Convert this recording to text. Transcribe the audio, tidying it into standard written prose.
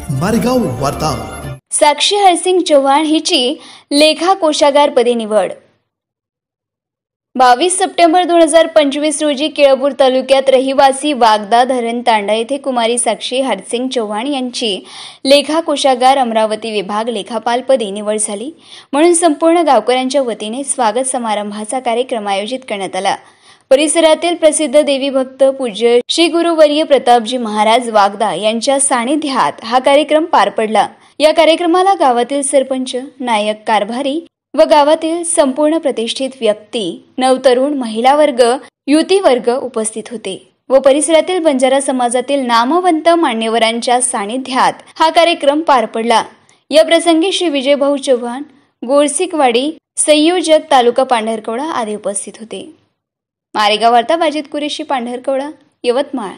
मारेगाव वार्ता। साक्षी हरसिंग चव्हाण हिची लेखा कोषागार पदी निवड। 22 सप्टेंबर 2025 रोजी केळपूर तालुक्यात रहिवासी वागदा धरण तांडा येथे कुमारी साक्षी हरसिंग चव्हाण यांची लेखा कोषागार अमरावती विभाग लेखापालपदी निवड झाली, म्हणून संपूर्ण गावकऱ्यांच्या वतीने स्वागत समारंभाचा कार्यक्रम आयोजित करण्यात आला। परिसरातील प्रसिद्ध देवी भक्त पूज्य श्री गुरुवर्य प्रतापजी महाराज वागदा यांच्या सानिध्यात हा कार्यक्रम पार पडला। या कार्यक्रमाला गावातील सरपंच, नायक कारभारी व गावातील संपूर्ण प्रतिष्ठित व्यक्ती, नवतरुण, महिला वर्ग, युवती वर्ग उपस्थित होते व परिसरातील बंजारा समाजातील नामवंत मान्यवरांच्या सानिध्यात हा कार्यक्रम पार पडला। या प्रसंगी श्री विजयभाऊ चव्हाण, गोरसिकवाडी संयोजक तालुका पांढरकवडा आदी उपस्थित होते। मारेगाव वार्ता बाजित कुरेशी, पांढरकवडा, यवतमाळ।